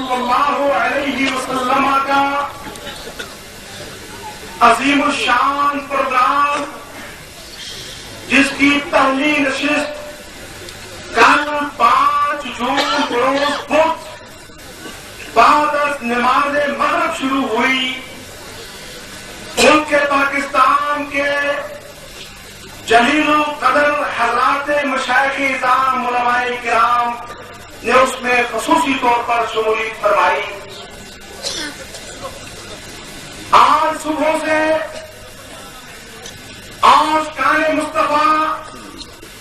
صلی اللہ علیہ وسلم کا عظیم الشان پروگرام جس کی پہلی نشست کل 5 جون بروز بدھ بعد از نماز مغرب شروع ہوئی، ملک پاکستان کے جلیل القدر حضرات مشائخ اعظام علماء کرام نے اس میں خصوصی طور پر شمولیت فرمائی۔ آج صبح سے آشکان مصطفیٰ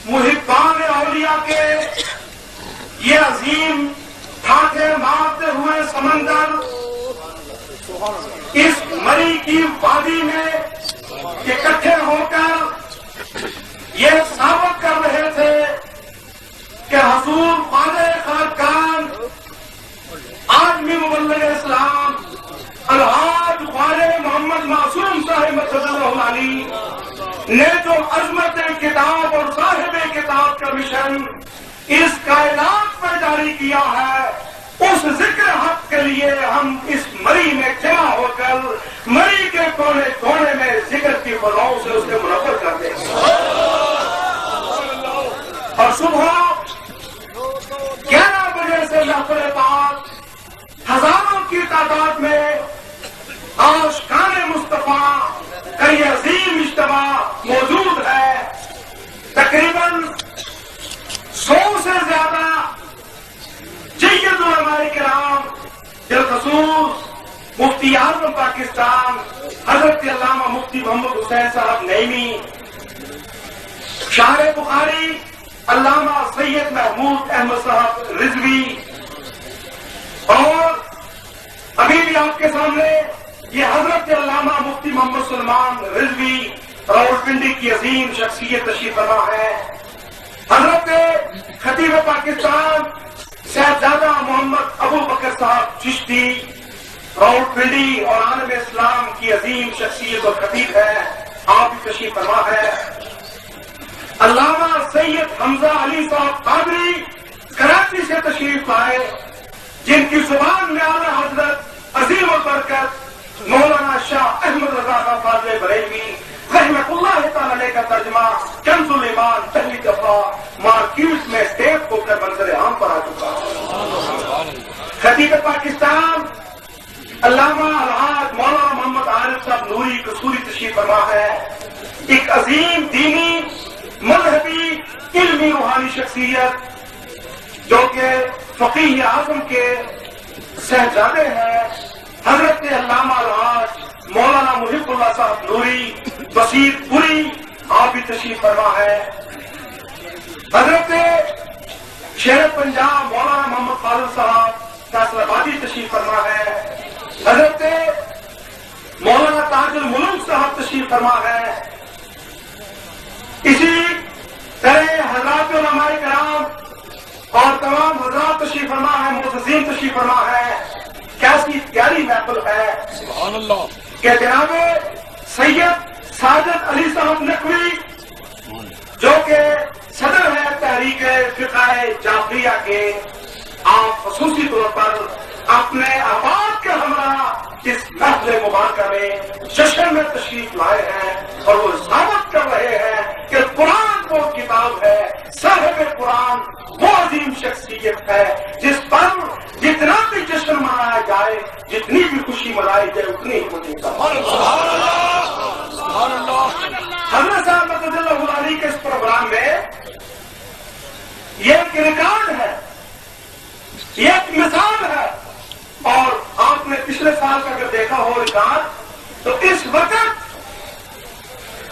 محبان اولیاء کے یہ عظیم تھاتے مارتے ہوئے سمندر اس مری کی وادی میں اکٹھے ہو کر یہ ثابت کر رہے تھے کہ حضور خواجہ خاقان عالمی مبلغ اسلام الحاج خواجہ محمد معصوم صاحب مقدس اللہ علی نے جو عظمت کتاب اور صاحب کتاب کا مشن اس کائنات پر جاری کیا ہے، اس ذکر حق کے لیے ہم اس مری میں جمع ہو کر مری کے کونے کونے میں ذکر کی فضاؤں سے اسے منور کرتے ہیں۔ اور صبح 11 بجے سے محفل پاک ہزاروں کی تعداد میں آشکان مصطفیٰ کا یہ عظیم اجتماع موجود ہے۔ تقریباً 100 سے زیادہ جید علماء کرام بالخصوص مفتی اعظم پاکستان حضرت علامہ مفتی محمد حسین صاحب نعیمی، شارح بخاری علامہ سید محمود احمد صاحب رضوی، اور ابھی بھی آپ کے سامنے یہ حضرت علامہ مفتی محمد سلمان رضوی راولپنڈی کی عظیم شخصیت تشریف فرما ہے، حضرت خطیب پاکستان صاحبزادہ محمد ابو بکر صاحب چشتی راولپنڈی اور عالم اسلام کی عظیم شخصیت اور خطیب ہے، آپ بھی تشریف فرما ہے، علامہ سید حمزہ علی صاحب قادری کراچی سے تشریف لائے، جن کی زبان میں اعلیٰ حضرت عظیم البرکت مولانا شاہ احمد رضا خان فاضل بریلوی رحمۃ اللہ تعالی کا ترجمہ کنز الایمان پہلی دفعہ مارکیٹ میں ٹیپ ہو کر منظر عام پر آ چکا ہے۔ خطیب پاکستان علامہ الحاج مولانا محمد عارف صاحب نوری قصوری تشریف فرما ہے، ایک عظیم دینی مذہبی علمی روحانی شخصیت جو کہ فقیہ اعظم کے صاحبزادے ہیں، حضرت علامہ الحاج مولانا محب اللہ صاحب نوری بصیر پوری، آپ بھی تشریف فرما ہے، حضرت شیر پنجاب مولانا محمد فاضل صاحب فیصل آبادی تشریف فرما ہے، حضرت مولانا تاج الملوک صاحب تشریف فرما ہے، اسی طرح حضرات علماء کرام اور تمام حضرات تشریف فرما ہے، معتزین تشریف فرما ہے۔ کیسی پیاری محفل ہے سبحان اللہ کہ جناب سید ساجد علی صاحب نقوی جو کہ صدر ہے تحریک فقہ جعفریہ کے، آپ خصوصی طور پر اپنے احباب کے ہمراہ اس محفل مبارکہ میں جشن میں تشریف لائے ہیں اور وہ ثابت کر رہے ہیں کہ قرآن وہ کتاب ہے، صاحب قرآن وہ عظیم شخصیت ہے جس پر جتنا بھی جشن منایا جائے، جتنی بھی خوشی منائی جائے، اتنی ہی خوشی حضرت صاحب مقدس اللہ علی کے اس پروگرام میں یہ ایک ریکارڈ ہے، یہ ایک مثال ہے، اور آپ نے پچھلے سال کا اگر دیکھا ہو ریکارڈ تو اس وقت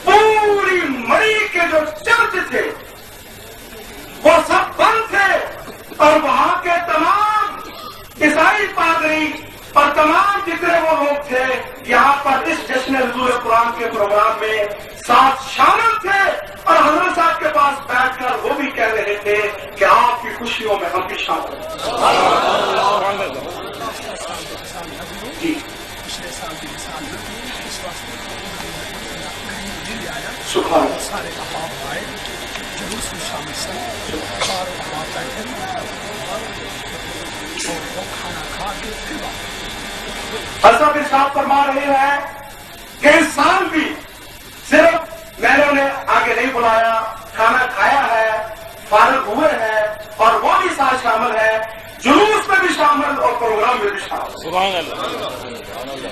پوری مری کے جو چرچ تھے وہ سب بند تھے، اور وہاں کے تمام عیسائی پادری اور تمام جتنے وہ لوگ تھے یہاں پر اس جشن حضور قرآن کے پروگرام میں ساتھ شامل تھے، اور حضرت صاحب کے پاس بیٹھ کر وہ بھی کہہ رہے تھے کہ آپ کی خوشیوں میں ہم بھی شامل ہیں۔ جی سبحان اللہ، سارے احباب آئے جلوس میں شامل سارے احباب بیٹھے اور وہ کھانا کھا کے حضرت ارشاد فرما رہے ہیں کہ اس سال بھی صرف محلوں نے آگے نہیں بلایا، کھانا کھایا ہے، فارغ ہوئے ہیں، اور وہ بھی ساتھ شامل ہے، جلوس میں بھی شامل اور پروگرام میں بھی شامل۔ سبحان اللہ۔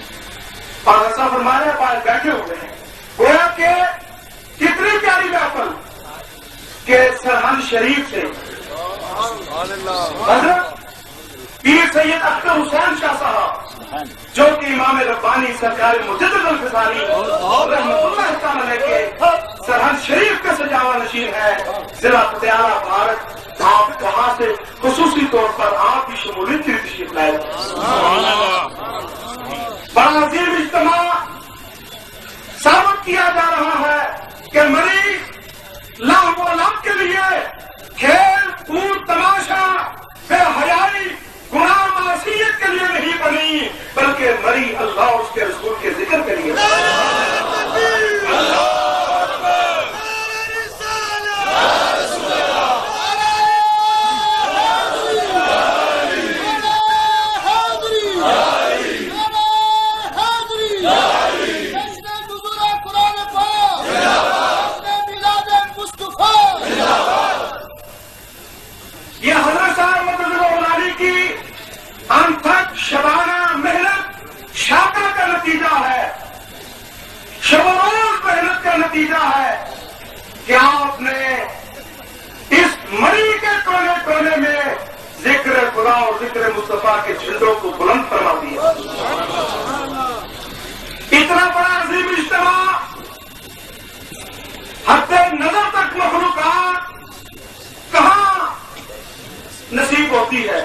اور ایسا فرمانے پاس بیٹھے ہوئے ہیں، گویا کہ کتنی پیاری محفل کہ سرحد شریف سے حضرت پیر سید اختر حسین شاہ صاحب جو کہ امام ربانی سرکار مجدد الفسانی رحمۃ اللہ تعالی کے سرحد شریف کے سجاوا نشین ہے، ضلع پٹیالہ بھارت، آپ وہاں سے خصوصی طور پر آپ کی شمولیت کی تشریف لائے۔ بڑا عظیم اجتماع ثابت کیا جا رہا ہے کہ مریض لاکھ و لاکھ کے لیے کھیل کود تماشا بے حیائی گناہ معصیت کے لیے نہیں بنی، بلکہ مری اللہ اور اس کے رسول کے ذکر کے لیے۔ یہ حضرت صاحب مدنی کی انتھک شبانہ محنت شاکہ کا نتیجہ ہے، شب و روز محنت کا نتیجہ ہے کہ آپ نے اس مری کے کونے کونے میں ذکر خدا اور ذکر مصطفیٰ کے جھنڈوں کو بلند فرما دیا۔ اتنا بڑا عظیم اجتماع حد نظر تک مخلوقات کہاں نصیب ہوتی ہے۔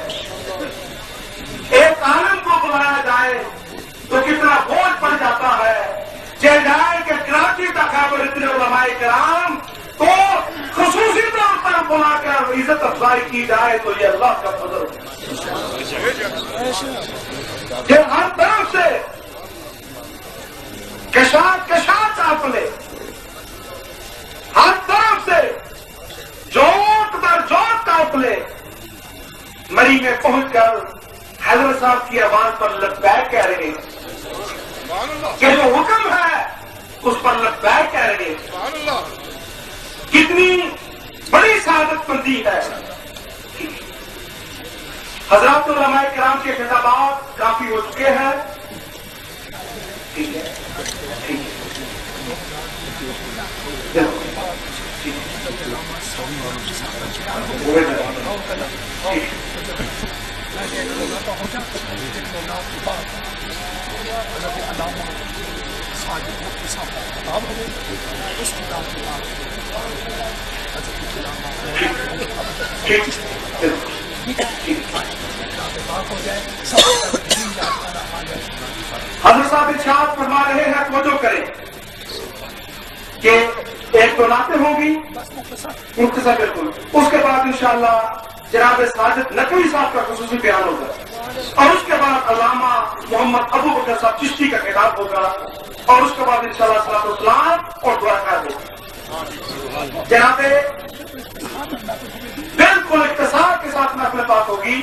ایک عالم کو بلایا جائے تو کتنا بوجھ پڑ جاتا ہے، چل جائے کہ کراچی تک خبر اتنے علماء کرام کو خصوصی طور پر بلا کر عزت افزائی کی جائے تو یہ اللہ کا فضل ہے کہ ہر طرف سے کشاد قافلے، ہر طرف سے جوت در جوت قافلے مری میں پہنچ کر حضرت صاحب کی آواز پر لبیک کہہ رہے ہیں کہ جو حکم ہے اس پر لبیک کہہ رہے ہیں۔ کتنی بڑی سعادت مندی ہے۔ حضرات علماء کرام کے خطابات کافی ہو چکے ہیں، ٹھیک ہے ٹھیک ہے۔ حضرت صاحب ارشاد فرما رہے ہیں، توجہ کریں کہ ایک تو نعتیں ہوں گی مختصر بالکل، اس کے بعد انشاءاللہ جناب ساجد نقوی صاحب کا خصوصی بیان ہوگا، اور اس کے بعد علامہ محمد ابو بکر صاحب چشتی کا خطاب ہوگا، اور اس کے بعد انشاءاللہ صلاۃ السلام اور دعا خیر ہوگا۔ جناب بالکل اختصار کے ساتھ محفل بات ہوگی،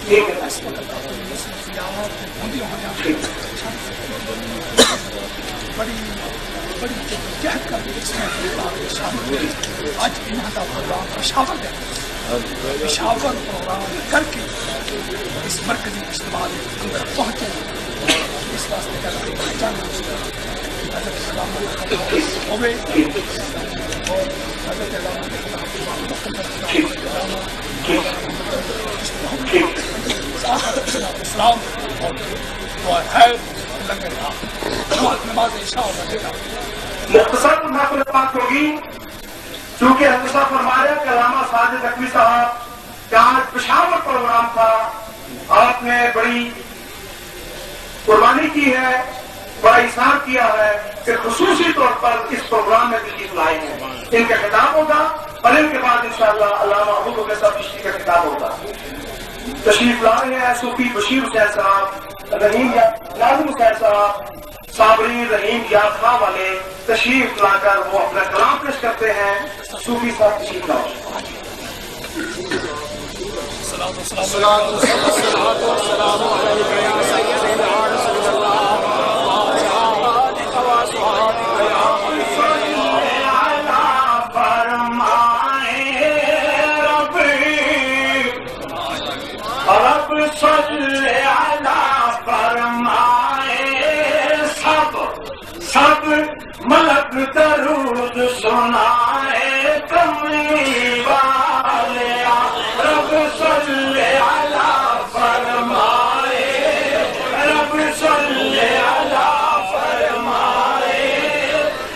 ٹھیک ہے بڑی جہد کر کے اس میں آج یہاں کا پروگرام پشاور پروگرام کر کے اس مرکزی اجتماع میں ہم تک پہنچے، اس واسطے کا پہچان حضرت علامہ ہوئے اور حضرت علامہ اسلام اور خیر لنگر نماز عشاء اور مختصر محفل بات ہوگی، چونکہ حضرت صاحب فرمایا کہ علامہ ساجد نقوی صاحب کا آج پشاور پروگرام تھا، آپ نے بڑی قربانی کی ہے، بڑا احسان کیا ہے کہ خصوصی طور پر اس پروگرام میں تشریف لائے ہیں۔ ان کا خطاب ہوگا اور ان کے بعد انشاءاللہ علامہ ابو بکر صاحب چشتی کا خطاب ہوگا۔ تشریف لا رہے ہیں صوفی بشیر حسین صاحب، رحیم ناظم حسین صاحب، صابرین رحیم یاد خواہ والے تشریف لا کر وہ اپنا کلام پیش کرتے ہیں۔ صوفی صاحب تشریف لاؤ۔ سب ملک درود سنائے کملی والے رب صلی علی فرمائے رب صلی علی فرمائے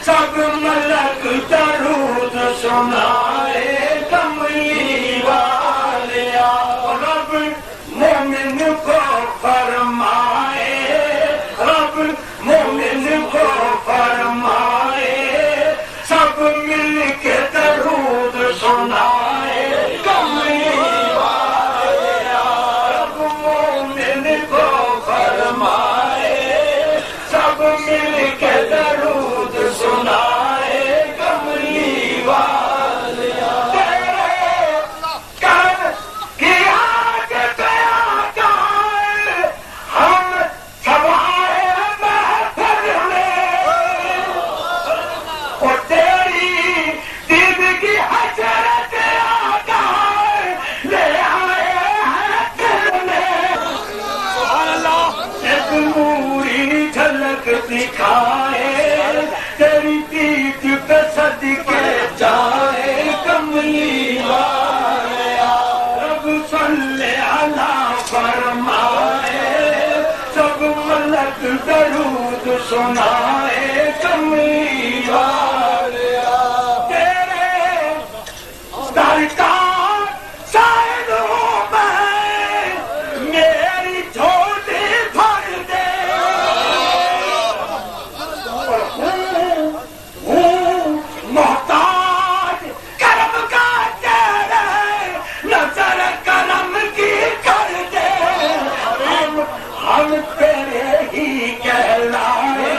سب ملک درود سنائے کملی والے رب مومن کو فرمائے رب مومن کو فرمائے سب مل کے درود سنائے کملی والے رب مومن کو فرمائے سب مل کے درود سنائے کملی والے تیرے کر کیا کہ کیا کر ہم سب دکھائے تیری پیٹ پہ صدقے جائے کملی والے رب صلی علی فرمائے سب ملک درود سنائے کملی والے تیرے درکار شاید ہوں میں میری جھولی بھر دے محتاج کرم کا تیرے نظر کرم کی کر دے ہم تیرے ہی کہلائے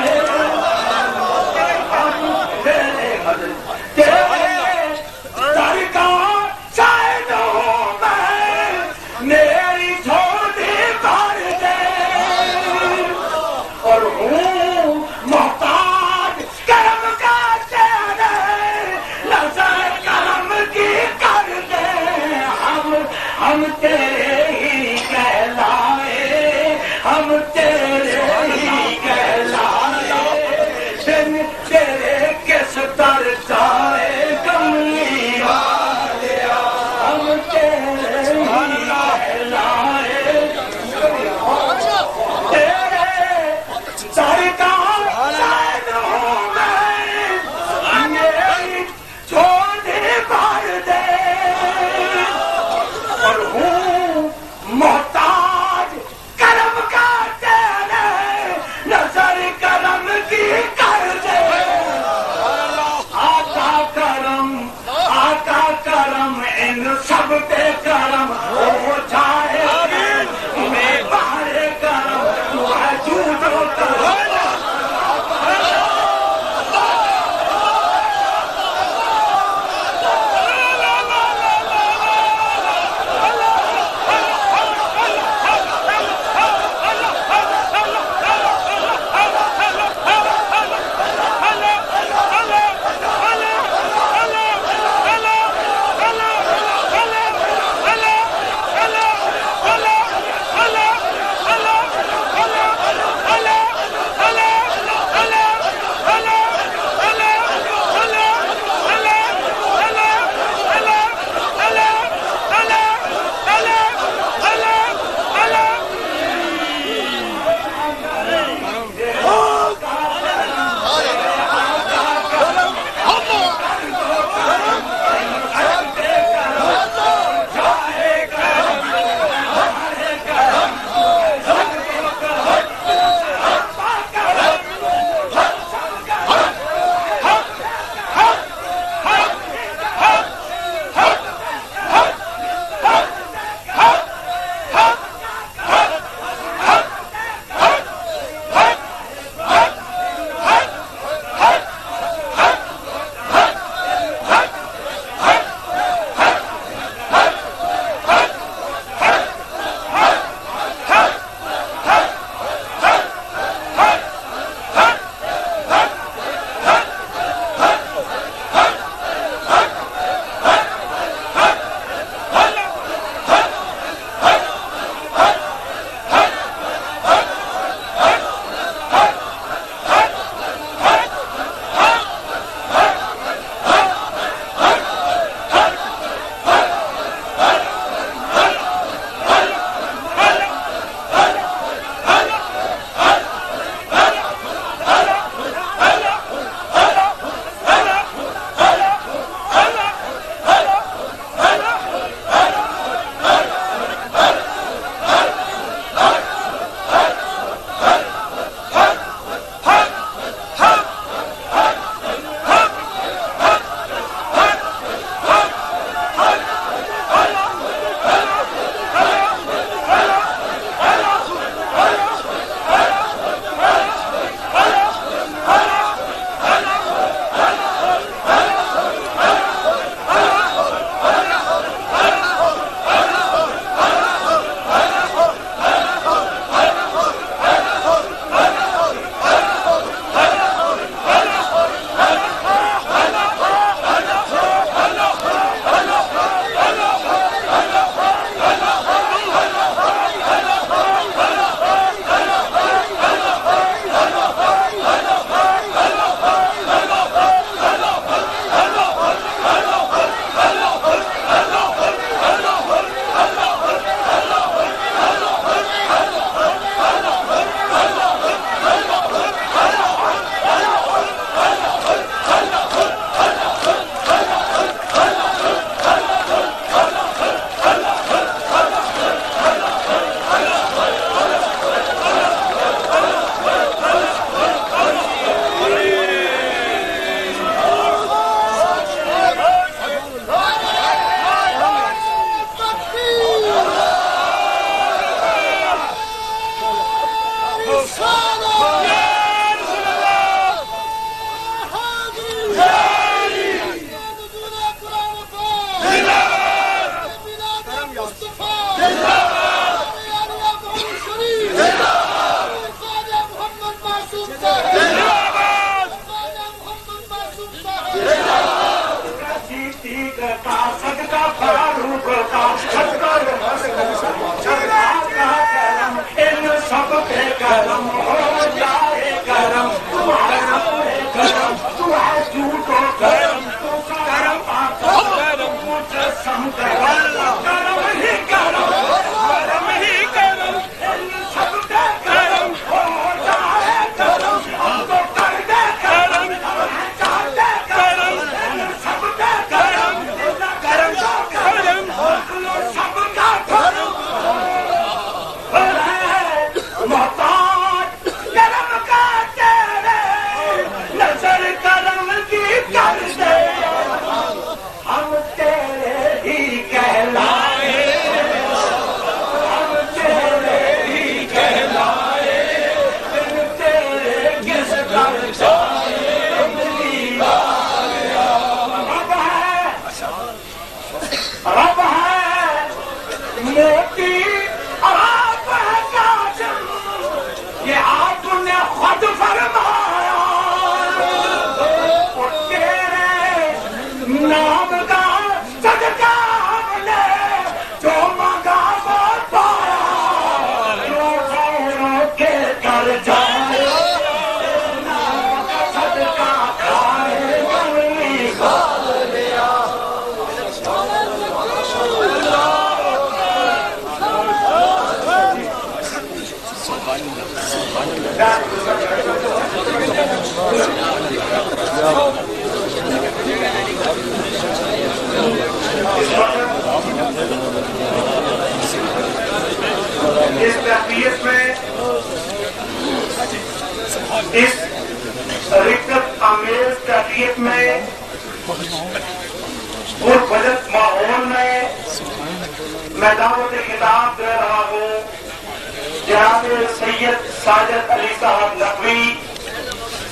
فاروق کا صدقہ کرم ان سب پہ کرم ہو جائے کرم تو ہے کرم تو ہے جھوٹ و کرم تو کرم کرم مجسم کرم کرم ہی کرم کرم ہی کرم ان سب پہ کرم ہو جائے کرم ہم تو کر دے کرم چاہتے کرم ان سب پہ کرم کرم کرم سب کا کرم محتاج کرم کا تیرے نظر کرم کی کر دے ہم تیرے ہی کہلائے ہم تیرے ہی کہلائے تیرے کس کر جائے رب ہے موتی آپ ہے کاظم یہ آپ نے خود فرمایا اور تیرے نام کا صدقہ ہم نے جو مانگا وہ پایا رو کے کر جائے نام کا صدقہ کھائے گلی کھا لیا اس تحقیق میں اس رکت آمیز تحقیق میں پربجت ماحول میں میں دعوت خطاب دے رہا ہوں جناب سید ساجد علی صاحب نقوی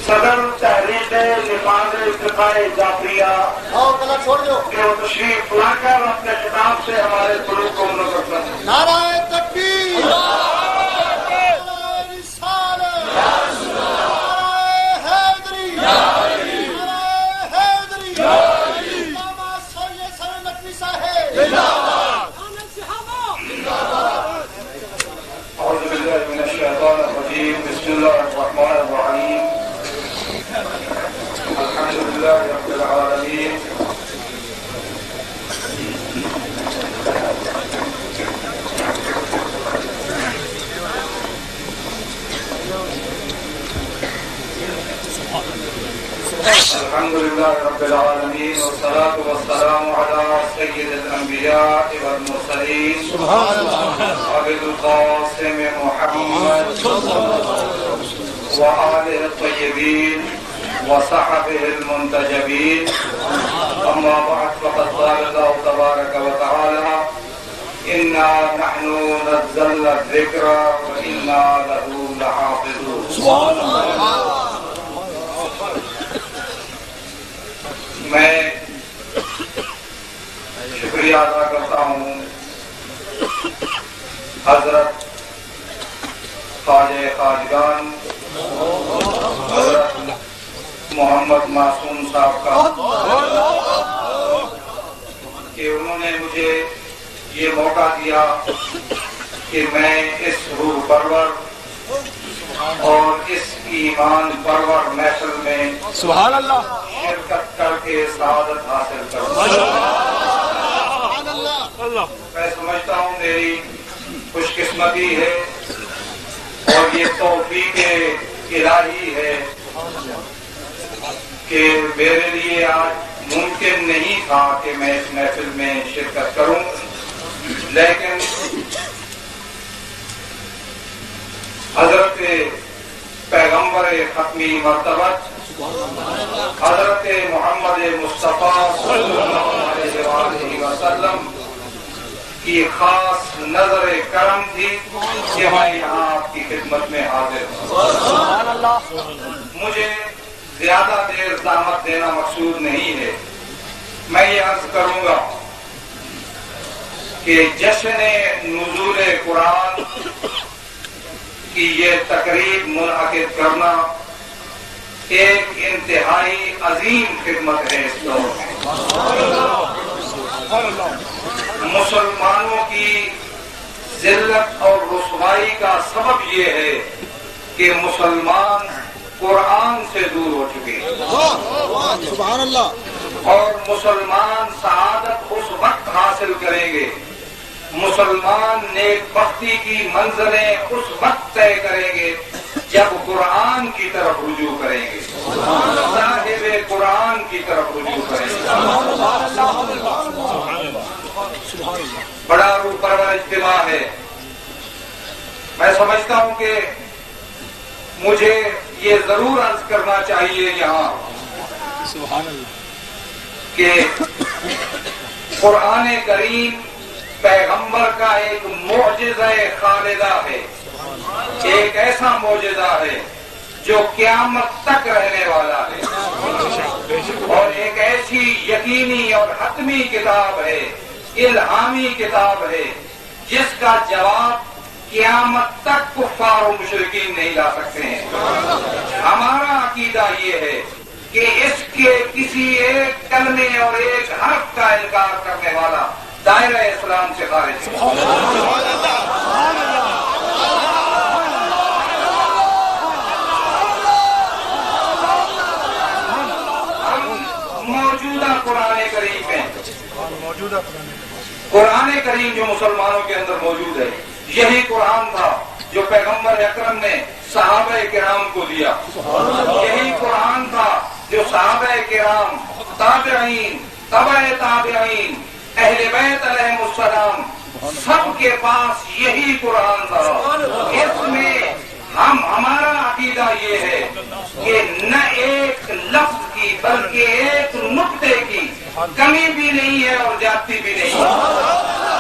صدر تحریک نفاذ ارتقاء جعفریہ کہ وہ تشریف لا کر اپنے خطاب سے ہمارے قلوب کو منور کریں. نعرہ تکبیر، نعرہ رسالت، نعرہ حیدری، نعرہ حیدری، علامہ سید سر نقوی صاحب، اعوذ باللہ من الشیطان الرجیم، بسم اللہ الرحمن الرحیم، الحمد للہ رب العالمین. الحمد للہ رب العالمین والصلاة والسلام علی سید الانبیاء والمرسلین عبد القاسم محمد وآلہ الطیبین وصحبه المنتجبین. اما بعد فقد قال اللہ تبارک وتعالی انا نحن نزلنا الذکر وانا له لحافظون. سبحان اللہ. میں شکریہ ادا کرتا ہوں حضرت خواجہ خواجگان حضرت محمد معصوم صاحب کا کہ انہوں نے مجھے یہ موقع دیا کہ میں اس روح پرور اور اس ایمان پرور محفل میں سبحان اللہ شرکت کر کے سعادت حاصل کروں. میں سمجھتا ہوں میری خوش قسمتی ہے اور یہ توفیق الہی ہے کہ میرے لیے آج ممکن نہیں تھا کہ میں اس محفل میں شرکت کروں، لیکن حضرت پیغمبر ختمی مرتبت حضرت محمد مصطفیٰ صلی اللہ علیہ وآلہ وسلم کی خاص نظر کرم تھی کہ میں یہاں آپ کی خدمت میں حاضر ہوں. مجھے زیادہ دیر زحمت دینا مقصود نہیں ہے. میں یہ عرض کروں گا کہ جشن نزول قرآن کی یہ تقریب منعقد کرنا ایک انتہائی عظیم خدمت ہے اس دور میں. مسلمانوں کی ذلت اور رسوائی کا سبب یہ ہے کہ مسلمان قرآن سے دور ہو چکے ہیں، سبحان اللہ، اور مسلمان سعادت اس وقت حاصل کریں گے، مسلمان نیک بختی کی منزلیں اس وقت طے کریں گے جب قرآن کی طرف رجوع کریں گے، صاحب قرآن کی طرف رجوع کریں گے۔ بڑا روح پرور اجتماع ہے۔ میں سمجھتا ہوں کہ مجھے یہ ضرور عرض کرنا چاہیے یہاں کہ قرآن کریم پیغمبر کا ایک معجزہ خالدہ ہے، ایک ایسا معجزہ ہے جو قیامت تک رہنے والا ہے، اور ایک ایسی یقینی اور حتمی کتاب ہے، الہامی کتاب ہے، جس کا جواب قیامت تک کفار و مشرکین نہیں لا سکتے ہیں۔ ہمارا عقیدہ یہ ہے کہ اس کے کسی ایک کلمے اور ایک حرف کا انکار کرنے والا دائرہ اسلام سے خارج ہے۔ ہم موجودہ قرآن کریم میں قرآن کریم جو مسلمانوں کے اندر موجود ہے، یہی قرآن تھا جو پیغمبر اکرم نے صحابہ کرام کو دیا، یہی قرآن تھا جو صحابہ کرام، تابعین، تبع تابعین، اہل بیت علیہم السلام سب کے پاس یہی قرآن تھا۔ اس میں ہمارا عقیدہ یہ ہے کہ نہ ایک لفظ کی بلکہ ایک نقطے کی کمی بھی نہیں ہے اور زیادتی بھی نہیں ہے۔